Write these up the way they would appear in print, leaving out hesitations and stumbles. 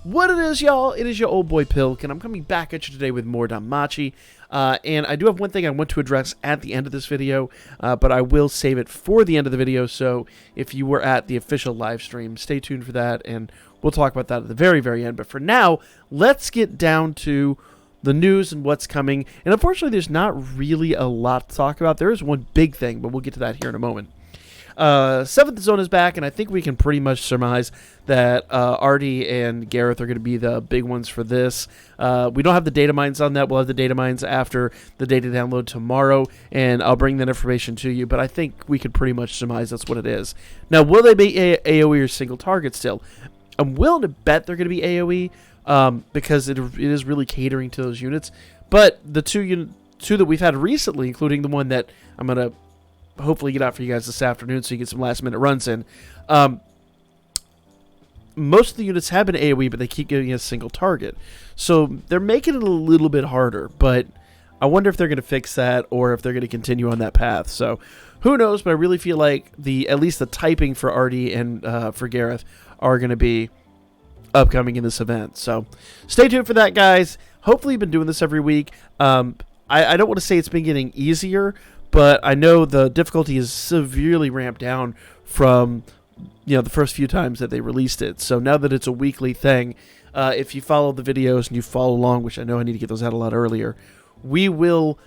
What it is, y'all, it is your old boy Pilk, and I'm coming back at you today with more Danmachi. And I do have one thing I want to address at the end of this video, but I will save it for the end of the video, so if you were at the official live stream, stay tuned for that, and we'll talk about that at the very, very end. But for now, let's get down to the news and what's coming. And unfortunately, there's not really a lot to talk about. There is one big thing, but we'll get to that here in a moment. 7th Zone is back, and I think we can pretty much surmise that Artie and Gareth are going to be the big ones for this. We don't have the data mines on that. We'll have the data mines after the data download tomorrow, and I'll bring that information to you, but I think we could pretty much surmise that's what it is. Now, will they be AoE or single target still? I'm willing to bet they're going to be AoE, because it is really catering to those units, but the two that we've had recently, including the one that I'm going to hopefully get out for you guys this afternoon so you get some last minute runs in. Most of the units have been AoE, but they keep getting a single target. So they're making it a little bit harder, but I wonder if they're going to fix that or if they're going to continue on that path. So who knows, but I really feel like at least the typing for Artie and for Gareth are going to be upcoming in this event. So stay tuned for that, guys. Hopefully you've been doing this every week. I don't want to say it's been getting easier, but I know the difficulty is severely ramped down from the first few times that they released it. So now that it's a weekly thing, if you follow the videos and you follow along, which I know I need to get those out a lot earlier, we will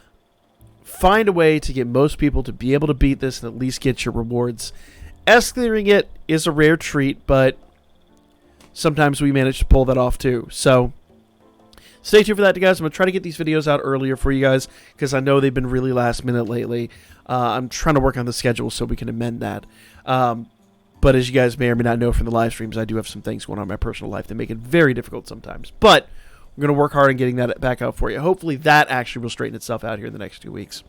find a way to get most people to be able to beat this and at least get your rewards. S-clearing it is a rare treat, but sometimes we manage to pull that off too. So stay tuned for that, guys. I'm going to try to get these videos out earlier for you guys because I know they've been really last minute lately. I'm trying to work on the schedule so we can amend that. But as you guys may or may not know from the live streams, I do have some things going on in my personal life that make it very difficult sometimes. But I'm going to work hard on getting that back out for you. Hopefully that actually will straighten itself out here in the next 2 weeks.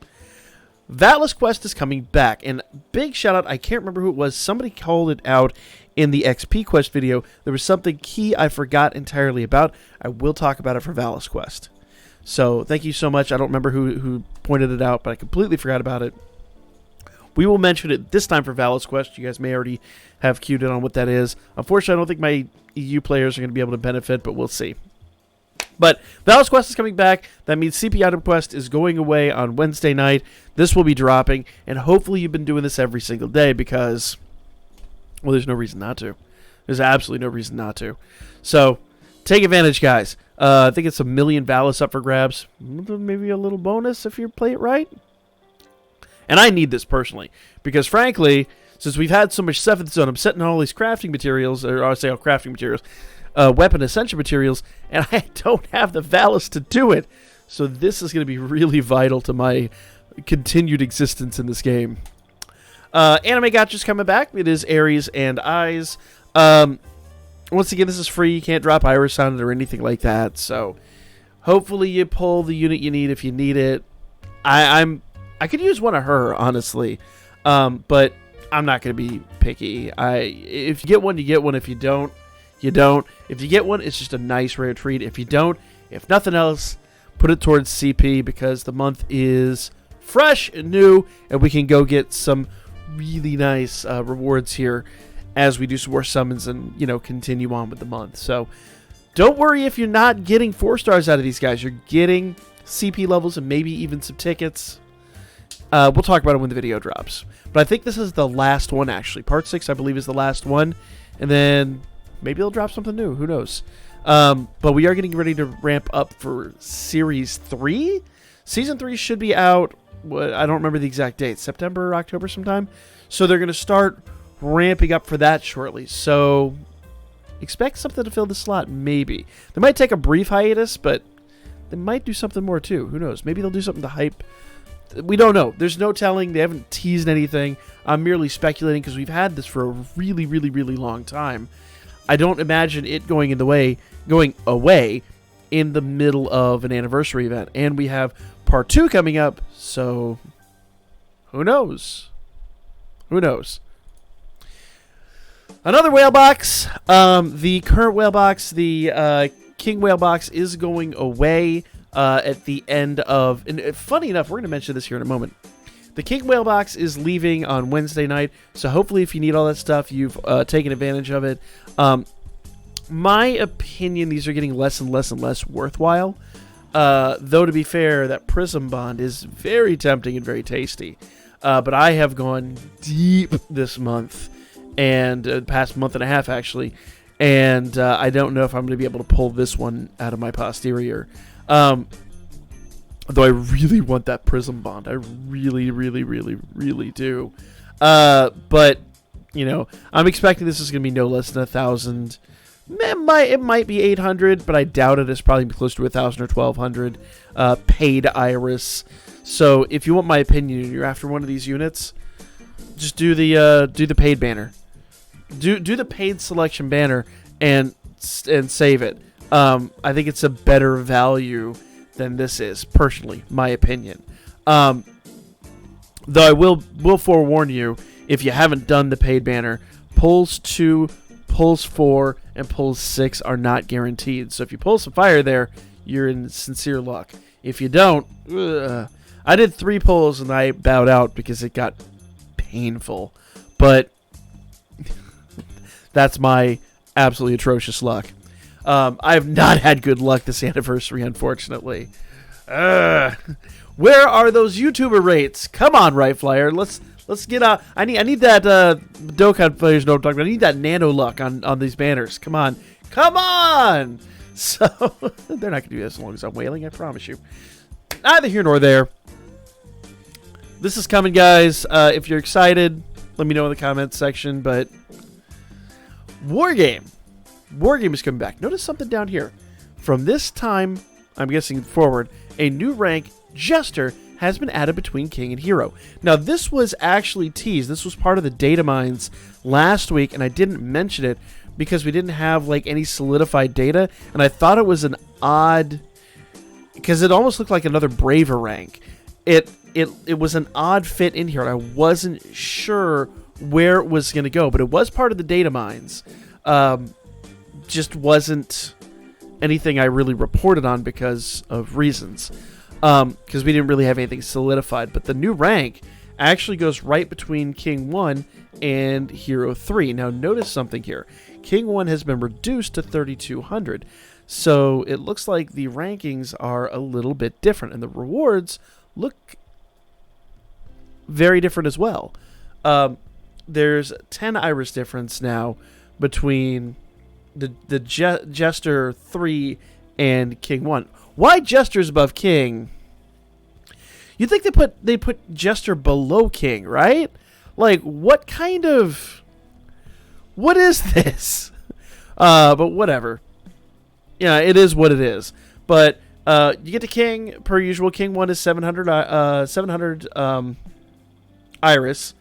Vatless Quest is coming back, and big shout out, I can't remember who it was, somebody called it out in the XP Quest video. There was something key I forgot entirely about. I will talk about it for Vatless Quest. So thank you so much. I don't remember who pointed it out, but I completely forgot about it. We will mention it this time for Vatless Quest. You guys may already have queued in on what that is. Unfortunately, I don't think my EU players are going to be able to benefit, but we'll see. But Vatless Quest is coming back. That means CP Item Quest is going away on Wednesday night. This will be dropping, and hopefully you've been doing this every single day because, well, there's no reason not to. There's absolutely no reason not to. So take advantage, guys. I think it's 1 million Vatless up for grabs. Maybe a little bonus if you play it right. And I need this personally because, frankly, since we've had so much 7th Zone, I'm setting all these crafting materials, or I'll say all crafting materials, weapon essential materials, and I don't have the Vatless to do it. So this is going to be really vital to my continued existence in this game. Anime Gotcha's coming back. It is Aries and Eyes. Once again, this is free. You can't drop Iris on it or anything like that. So hopefully you pull the unit you need if you need it. I could use one of her, honestly, but I'm not going to be picky. If you get one, you get one. If you don't, you don't. If you get one, it's just a nice rare treat. If you don't, if nothing else, put it towards CP because the month is fresh and new, and we can go get some really nice rewards here as we do some more summons and continue on with the month. So don't worry if you're not getting 4 stars out of these guys. You're getting CP levels and maybe even some tickets. We'll talk about it when the video drops. But I think this is the last one, actually. Part 6, I believe, is the last one. And then maybe they'll drop something new. Who knows? But we are getting ready to ramp up for Series 3. Season 3 should be out, I don't remember the exact date, September, October sometime. So they're going to start ramping up for that shortly. So expect something to fill the slot, maybe. They might take a brief hiatus, but they might do something more too. Who knows? Maybe they'll do something to hype. We don't know. There's no telling. They haven't teased anything. I'm merely speculating because we've had this for a really, really, really long time. I don't imagine it going away in the middle of an anniversary event. And we have part 2 coming up, so who knows? Who knows? Another whale box. The current whale box, the King whale box, is going away at the end of... And funny enough, we're going to mention this here in a moment. The King whale box is leaving on Wednesday night, so hopefully if you need all that stuff, you've taken advantage of it. my opinion, these are getting less and less and less worthwhile. Though, to be fair, that Prism Bond is very tempting and very tasty. But I have gone deep this month, and past month and a half, actually. And I don't know if I'm going to be able to pull this one out of my posterior. Though I really want that Prism Bond. I really, really, really, really do. But, you know, I'm expecting this is going to be no less than 1,000. It might be 800, but I doubt it. It's probably close to 1,000 or 1,200 paid Iris. So if you want my opinion and you're after one of these units, just do the paid banner. Do the paid selection banner and save it. I think it's a better value than this is, personally, my opinion. Though I will forewarn you, if you haven't done the paid banner, pulls 2, pulls 4, and pulls 6 are not guaranteed. So if you pull some fire there, you're in sincere luck. If you don't, I did 3 pulls and I bowed out because it got painful. But that's my absolutely atrocious luck. I have not had good luck this anniversary, unfortunately. Where are those YouTuber rates? Come on, Right Flyer. Let's get out. I need that Dokkan players know what I'm talking about. I need that nano luck on these banners. Come on. So they're not gonna do this as long as I'm wailing, I promise you. Neither here nor there. This is coming, guys. If you're excited, let me know in the comments section. But Wargame is coming back. Notice something down here. From this time, I'm guessing forward, a new rank, Jester, has been added between King and Hero. Now, this was actually teased. This was part of the data mines last week, and I didn't mention it because we didn't have like any solidified data, and I thought it was an odd, because it almost looked like another Braver rank. It was an odd fit in here, and I wasn't sure where it was going to go, but it was part of the data mines. Just wasn't anything I really reported on because of reasons. Because we didn't really have anything solidified. But the new rank actually goes right between King 1 and Hero 3. Now, notice something here. King 1 has been reduced to 3,200. So it looks like the rankings are a little bit different. And the rewards look very different as well. There's 10 Iris difference now between the Jester 3 and King 1. Why Jester's above King? You'd think they put Jester below King, right? Like, what is this? But whatever. Yeah, it is what it is. But you get to King per usual. King 1 is 700 Iris.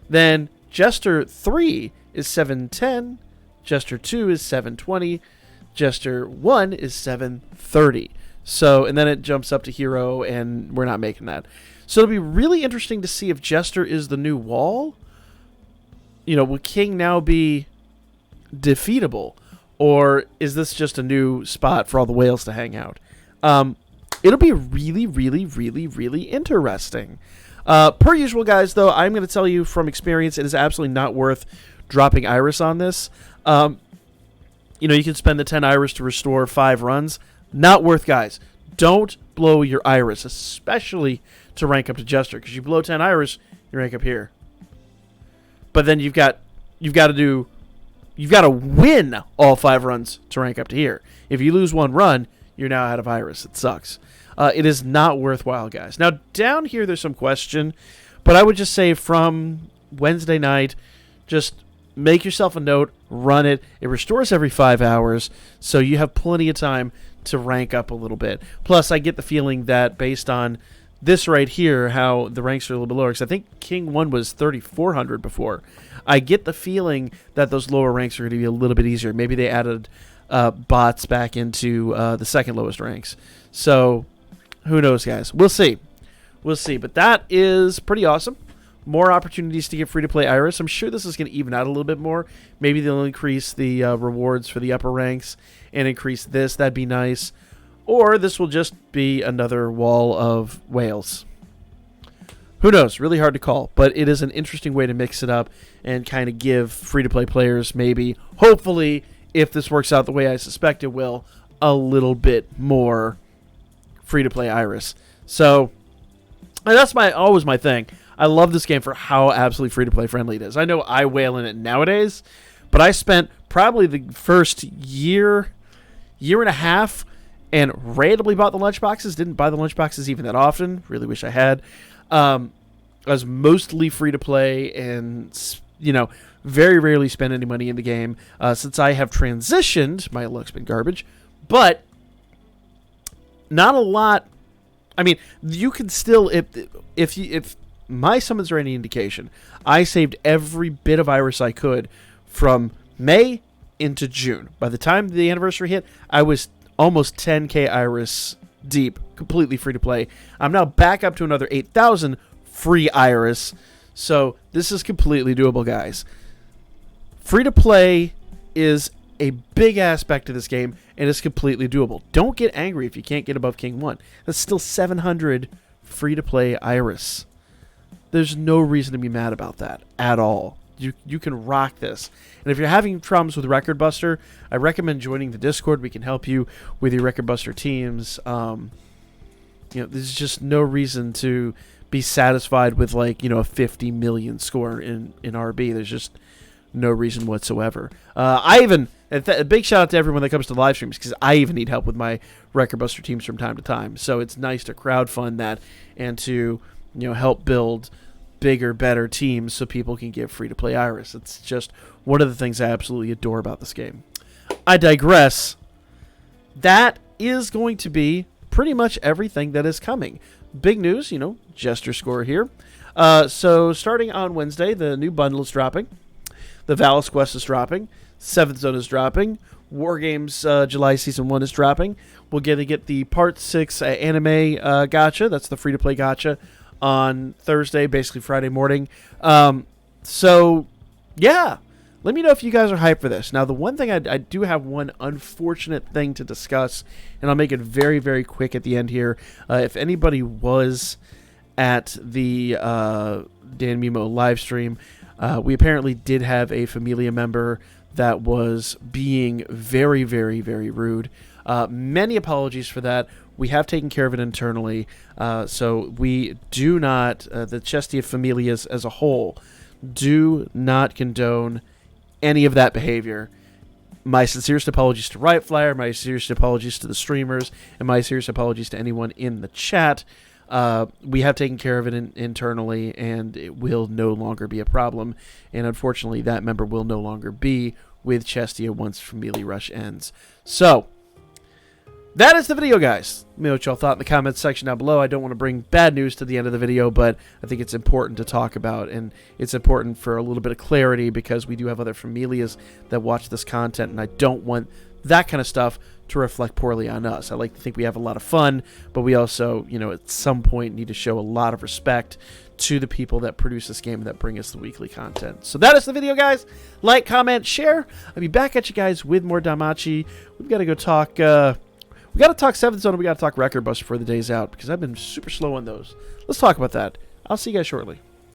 Then Jester 3 is 710. Jester 2 is 720. Jester 1 is 730. So, and then it jumps up to Hero, and we're not making that. So it'll be really interesting to see if Jester is the new wall. You know, will King now be defeatable? Or is this just a new spot for all the whales to hang out? It'll be really, really, really, really interesting. Per usual, guys, though, I'm going to tell you from experience, it is absolutely not worth dropping Iris on this. You know, you can spend the 10 Iris to restore 5 runs. Not worth, guys. Don't blow your Iris, especially to rank up to Jester, because you blow 10 Iris, you rank up here. But then you've got to win all 5 runs to rank up to here. If you lose 1 run, you're now out of Iris. It sucks. It is not worthwhile, guys. Now, down here, there's some question, but I would just say from Wednesday night, just make yourself a note, run it. It restores every 5 hours, so you have plenty of time to rank up a little bit. Plus, I get the feeling that based on this right here, how the ranks are a little bit lower, because I think King 1 was 3,400 before. I get the feeling that those lower ranks are going to be a little bit easier. Maybe they added bots back into the second lowest ranks. So, who knows, guys? We'll see. But that is pretty awesome. More opportunities to get free-to-play Iris. I'm sure this is going to even out a little bit more. Maybe they'll increase the rewards for the upper ranks and increase this. That'd be nice. Or this will just be another wall of whales. Who knows? Really hard to call. But it is an interesting way to mix it up and kind of give free-to-play players maybe, hopefully, if this works out the way I suspect it will, a little bit more free-to-play Iris. So, and that's always my thing. I love this game for how absolutely free-to-play friendly it is. I know I wail in it nowadays, but I spent probably the first year and a half and randomly bought the lunchboxes. Didn't buy the lunchboxes even that often. Really wish I had. I was mostly free-to-play and, very rarely spend any money in the game. Since I have transitioned, my luck's been garbage, but not a lot. I mean, you can still, if my summons are any indication, I saved every bit of Iris I could from May into June. By the time the anniversary hit, I was almost 10k Iris deep, completely free to play. I'm now back up to another 8,000 free Iris, so this is completely doable, guys. Free to play is a big aspect of this game, and it's completely doable. Don't get angry if you can't get above King 1. That's still 700 free to play Iris. There's no reason to be mad about that at all. You can rock this. And if you're having problems with Record Buster, I recommend joining the Discord. We can help you with your Record Buster teams. There's just no reason to be satisfied with a 50 million score in RB. There's just no reason whatsoever. A big shout out to everyone that comes to live streams, because I even need help with my Record Buster teams from time to time. So it's nice to crowdfund that and to help build bigger, better teams so people can get free-to-play Iris. It's just one of the things I absolutely adore about this game. I digress. That is going to be pretty much everything that is coming. Big news, Jester score here. So starting on Wednesday, the new bundle is dropping. The Valis Quest is dropping. 7th Zone is dropping. War Games July Season 1 is dropping. We'll get the Part 6 anime gacha. That's the free-to-play gacha on Thursday, basically Friday morning. So, yeah. Let me know if you guys are hyped for this. Now, the one thing I do have one unfortunate thing to discuss, and I'll make it very, very quick at the end here. If anybody was at the DanMemo live stream, we apparently did have a Familia member that was being very, very, very rude. Many apologies for that. We have taken care of it internally, so we do not, the Chestia Familias as a whole, do not condone any of that behavior. My sincerest apologies to Riot Flyer, my sincerest apologies to the streamers, and my sincerest apologies to anyone in the chat. We have taken care of it internally, and it will no longer be a problem. And unfortunately, that member will no longer be with Chestia once Familia Rush ends. So, that is the video, guys. Let me know what y'all thought in the comments section down below. I don't want to bring bad news to the end of the video, but I think it's important to talk about, and it's important for a little bit of clarity because we do have other Familias that watch this content, and I don't want that kind of stuff to reflect poorly on us. I like to think we have a lot of fun, but we also, at some point need to show a lot of respect to the people that produce this game and that bring us the weekly content. So that is the video, guys. Like, comment, share. I'll be back at you guys with more Danmachi. We've got to go talk... we got to talk 7th Zone, and we got to talk Record Buster before the day's out, because I've been super slow on those. Let's talk about that. I'll see you guys shortly.